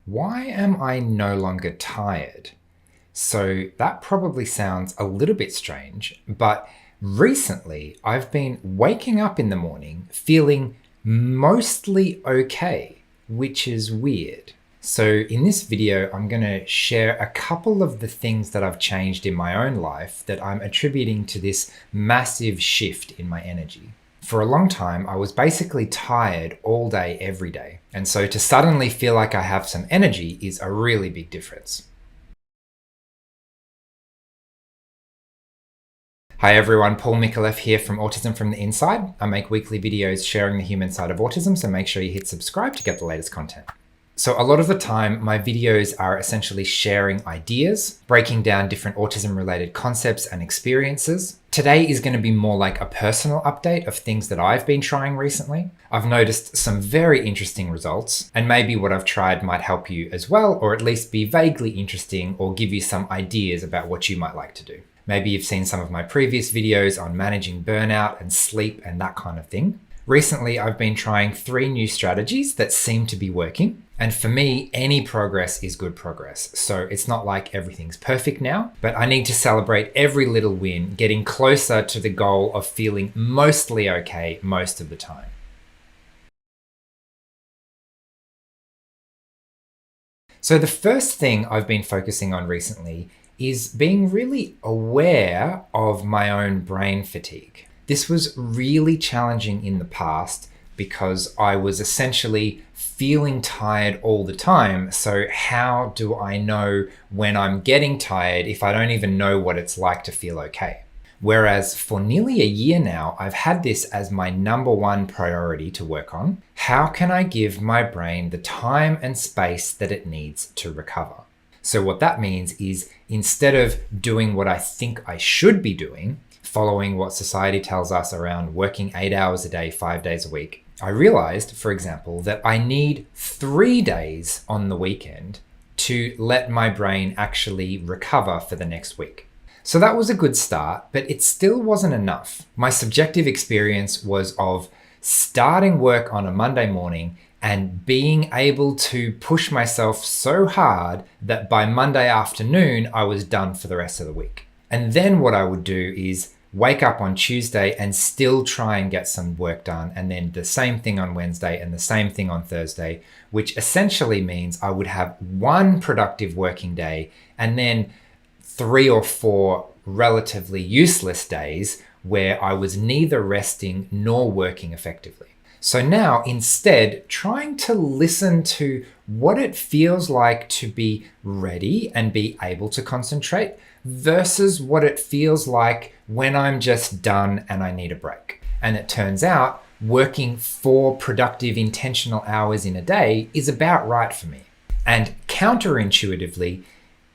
Why am I no longer tired? So that probably sounds a little bit strange, but recently I've been waking up in the morning feeling mostly okay, which is weird. So in this video, I'm going to share a couple of the things that I've changed in my own life that I'm attributing to this massive shift in my energy. For a long time, I was basically tired all day, every day. And so to suddenly feel like I have some energy is a really big difference. Hi everyone, Paul Micallef here from Autism from the Inside. I make weekly videos sharing the human side of autism, so make sure you hit subscribe to get the latest content. So a lot of the time, my videos are essentially sharing ideas, breaking down different autism-related concepts and experiences. Today is going to be more like a personal update of things that I've been trying recently. I've noticed some very interesting results, and maybe what I've tried might help you as well, or at least be vaguely interesting or give you some ideas about what you might like to do. Maybe you've seen some of my previous videos on managing burnout and sleep and that kind of thing. Recently, I've been trying 3 new strategies that seem to be working. And for me, any progress is good progress. So it's not like everything's perfect now, but I need to celebrate every little win, getting closer to the goal of feeling mostly okay most of the time. So the first thing I've been focusing on recently is being really aware of my own brain fatigue. This was really challenging in the past because I was essentially feeling tired all the time. So how do I know when I'm getting tired if I don't even know what it's like to feel okay? Whereas for nearly a year now, I've had this as my #1 priority to work on. How can I give my brain the time and space that it needs to recover? So what that means is instead of doing what I think I should be doing, following what society tells us around working 8 hours a day, 5 days a week, I realized, for example, that I need 3 days on the weekend to let my brain actually recover for the next week. So that was a good start, but it still wasn't enough. My subjective experience was of starting work on a Monday morning and being able to push myself so hard that by Monday afternoon, I was done for the rest of the week. And then what I would do is wake up on Tuesday and still try and get some work done. And then the same thing on Wednesday and the same thing on Thursday, which essentially means I would have 1 productive working day and then 3 or 4 relatively useless days where I was neither resting nor working effectively. So now instead, trying to listen to what it feels like to be ready and be able to concentrate versus what it feels like when I'm just done and I need a break. And it turns out working 4 productive intentional hours in a day is about right for me. And counterintuitively,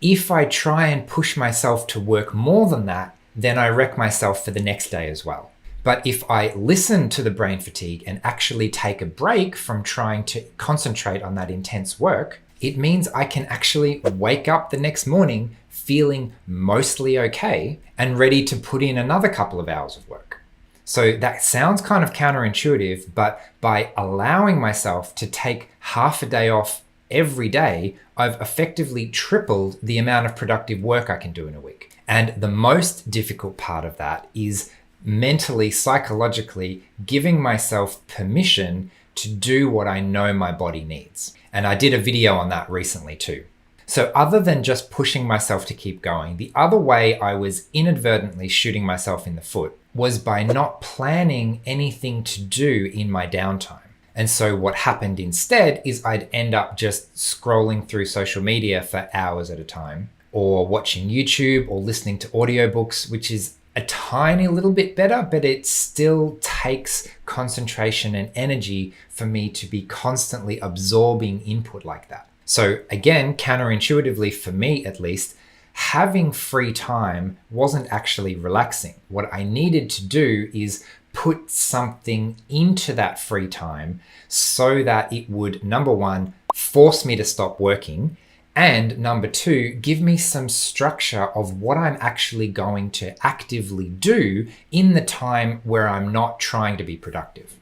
if I try and push myself to work more than that, then I wreck myself for the next day as well. But if I listen to the brain fatigue and actually take a break from trying to concentrate on that intense work, it means I can actually wake up the next morning feeling mostly okay and ready to put in another couple of hours of work. So that sounds kind of counterintuitive, but by allowing myself to take half a day off every day, I've effectively tripled the amount of productive work I can do in a week. And the most difficult part of that is mentally, psychologically giving myself permission to do what I know my body needs. And I did a video on that recently too. So other than just pushing myself to keep going, the other way I was inadvertently shooting myself in the foot was by not planning anything to do in my downtime. And so what happened instead is I'd end up just scrolling through social media for hours at a time, or watching YouTube or listening to audiobooks, which is a tiny little bit better, but it still takes concentration and energy for me to be constantly absorbing input like that. So again, counterintuitively for me at least, having free time wasn't actually relaxing. What I needed to do is put something into that free time so that it would, #1, force me to stop working, and #2, give me some structure of what I'm actually going to actively do in the time where I'm not trying to be productive.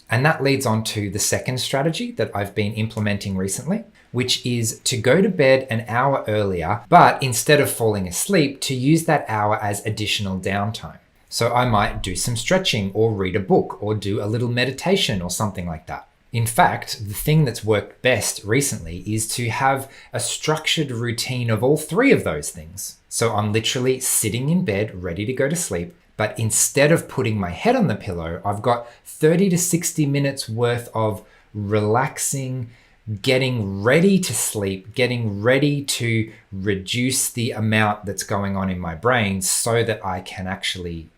And that leads on to the second strategy that I've been implementing recently, which is to go to bed an hour earlier, but instead of falling asleep, to use that hour as additional downtime. So I might do some stretching or read a book or do a little meditation or something like that. In fact, the thing that's worked best recently is to have a structured routine of all three of those things. So I'm literally sitting in bed ready to go to sleep, but instead of putting my head on the pillow, I've got 30 to 60 minutes worth of relaxing, getting ready to sleep, getting ready to reduce the amount that's going on in my brain so that I can actually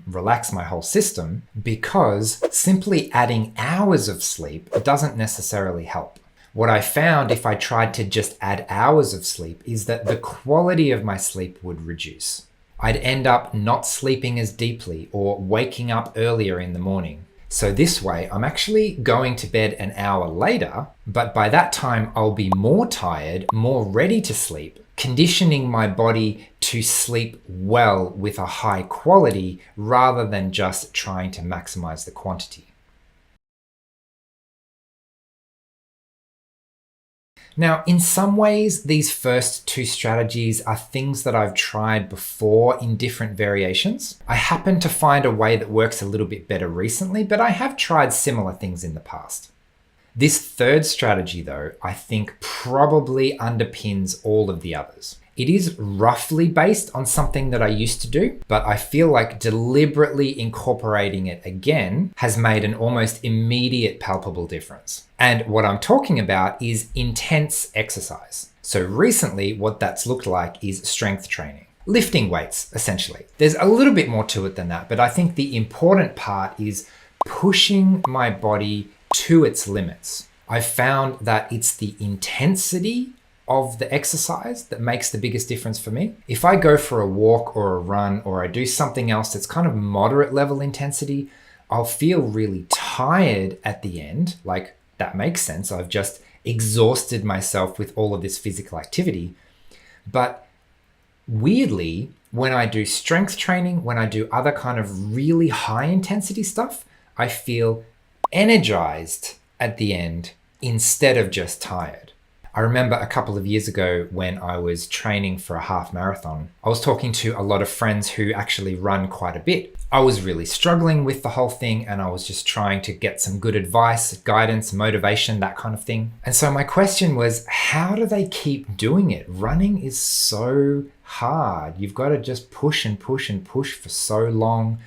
relax my whole system, because simply adding hours of sleep doesn't necessarily help. What I found if I tried to just add hours of sleep is that the quality of my sleep would reduce. I'd end up not sleeping as deeply or waking up earlier in the morning. So this way, I'm actually going to bed an hour later, but by that time I'll be more tired, more ready to sleep, conditioning my body to sleep well with a high quality rather than just trying to maximize the quantity. Now, in some ways, these first two strategies are things that I've tried before in different variations. I happen to find a way that works a little bit better recently, but I have tried similar things in the past. This third strategy, though, I think probably underpins all of the others. It is roughly based on something that I used to do, but I feel like deliberately incorporating it again has made an almost immediate palpable difference. And what I'm talking about is intense exercise. So recently, what that's looked like is strength training. Lifting weights, essentially. There's a little bit more to it than that, but I think the important part is pushing my body to its limits. I've found that it's the intensity of the exercise that makes the biggest difference for me. If I go for a walk or a run or I do something else that's kind of moderate level intensity, I'll feel really tired at the end. Like, that makes sense. I've just exhausted myself with all of this physical activity. But weirdly, when I do strength training, when I do other kind of really high intensity stuff, I feel energized at the end instead of just tired. I remember a couple of years ago when I was training for a half marathon, I was talking to a lot of friends who actually run quite a bit. I was really struggling with the whole thing and I was just trying to get some good advice, guidance, motivation, that kind of thing. And so my question was, how do they keep doing it? Running is so hard. You've got to just push and push and push for so long.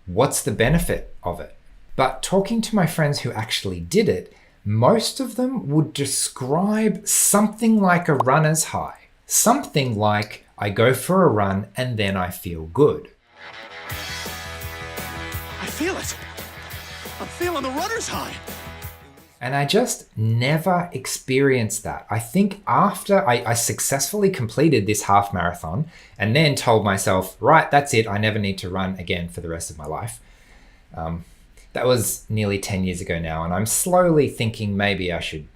What's the benefit of it? But talking to my friends who actually did it, most of them would describe something like a runner's high. Something like, I go for a run and then I feel good. I feel it. I'm feeling the runner's high. And I just never experienced that. I think after I successfully completed this half marathon and then told myself, right, that's it. I never need to run again for the rest of my life. That was nearly 10 years ago now, and I'm slowly thinking maybe I should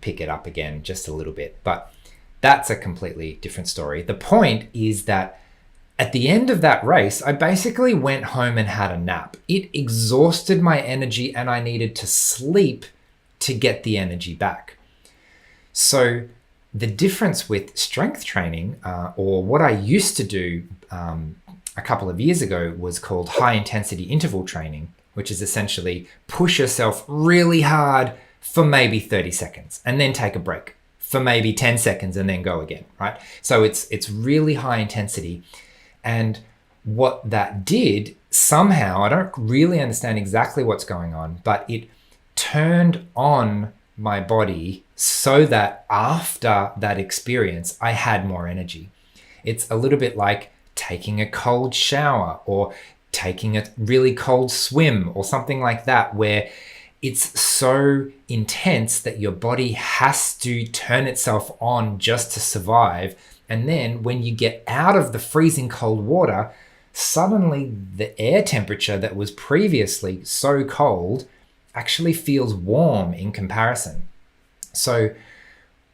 pick it up again just a little bit, but that's a completely different story. The point is that at the end of that race, I basically went home and had a nap. It exhausted my energy and I needed to sleep to get the energy back. So the difference with strength training, or what I used to do a couple of years ago, was called high intensity interval training, which is essentially push yourself really hard for maybe 30 seconds and then take a break for maybe 10 seconds and then go again, right? So it's really high intensity. And what that did, somehow, I don't really understand exactly what's going on, but it turned on my body so that after that experience, I had more energy. It's a little bit like taking a cold shower or taking a really cold swim or something like that, where it's so intense that your body has to turn itself on just to survive. And then when you get out of the freezing cold water, suddenly the air temperature that was previously so cold actually feels warm in comparison. So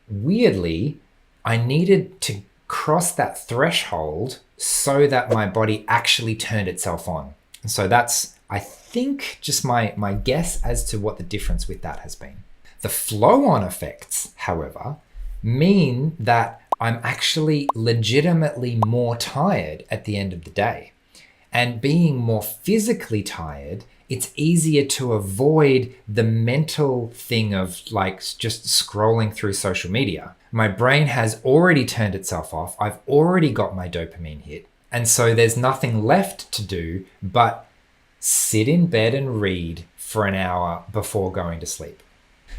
weirdly, I needed to cross that threshold so that my body actually turned itself on. And so that's I think just my guess as to what the difference with that has been. The flow-on effects, however, mean that I'm actually legitimately more tired at the end of the day. And being more physically tired, it's easier to avoid the mental thing of like just scrolling through social media. My brain has already turned itself off. I've already got my dopamine hit. And so there's nothing left to do but sit in bed and read for an hour before going to sleep.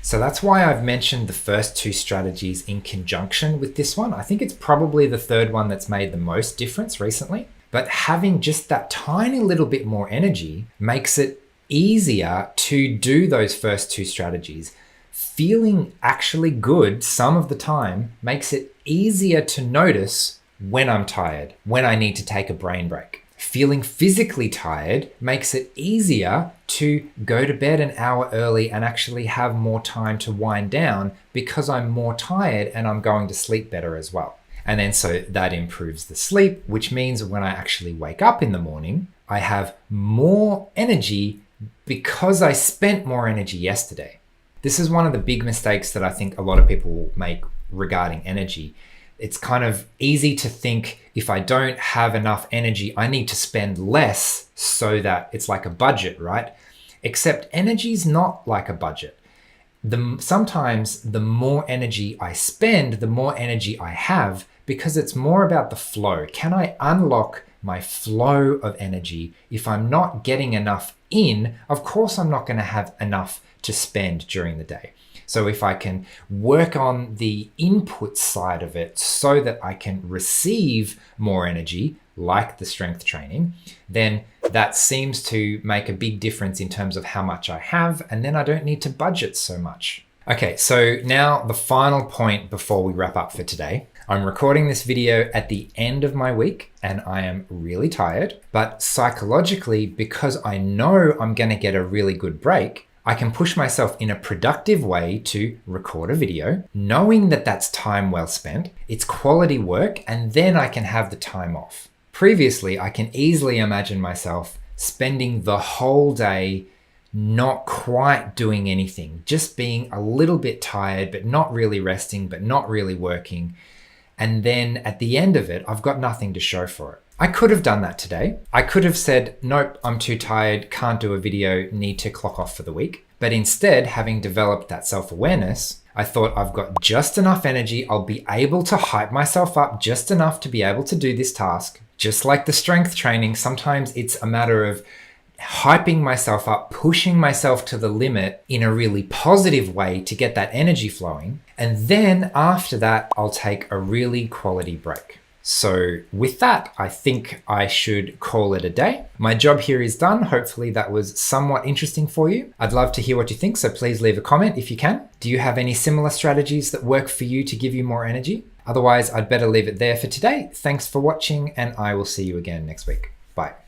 So that's why I've mentioned the first two strategies in conjunction with this one. I think it's probably the third one that's made the most difference recently. But having just that tiny little bit more energy makes it easier to do those first two strategies. Feeling actually good some of the time makes it easier to notice when I'm tired, when I need to take a brain break. Feeling physically tired makes it easier to go to bed an hour early and actually have more time to wind down because I'm more tired and I'm going to sleep better as well. And then so that improves the sleep, which means when I actually wake up in the morning, I have more energy because I spent more energy yesterday. This is one of the big mistakes that I think a lot of people make regarding energy. It's kind of easy to think if I don't have enough energy, I need to spend less so that it's like a budget, right? Except energy is not like a budget. Sometimes the more energy I spend, the more energy I have because it's more about the flow. Can I unlock my flow of energy? If I'm not getting enough in, of course I'm not going to have enough to spend during the day. So if I can work on the input side of it so that I can receive more energy, like the strength training, then that seems to make a big difference in terms of how much I have, and then I don't need to budget so much. Okay, so now the final point before we wrap up for today. I'm recording this video at the end of my week and I am really tired, but psychologically, because I know I'm going to get a really good break, I can push myself in a productive way to record a video, knowing that that's time well spent, it's quality work, and then I can have the time off. Previously, I can easily imagine myself spending the whole day not quite doing anything, just being a little bit tired, but not really resting, but not really working. And then at the end of it, I've got nothing to show for it. I could have done that today. I could have said, nope, I'm too tired, can't do a video, need to clock off for the week. But instead, having developed that self-awareness, I thought I've got just enough energy. I'll be able to hype myself up just enough to be able to do this task. Just like the strength training, sometimes it's a matter of hyping myself up, pushing myself to the limit in a really positive way to get that energy flowing. And then after that, I'll take a really quality break. So with that, I think I should call it a day. My job here is done. Hopefully that was somewhat interesting for you. I'd love to hear what you think, so please leave a comment if you can. Do you have any similar strategies that work for you to give you more energy? Otherwise, I'd better leave it there for today. Thanks for watching, and I will see you again next week. Bye.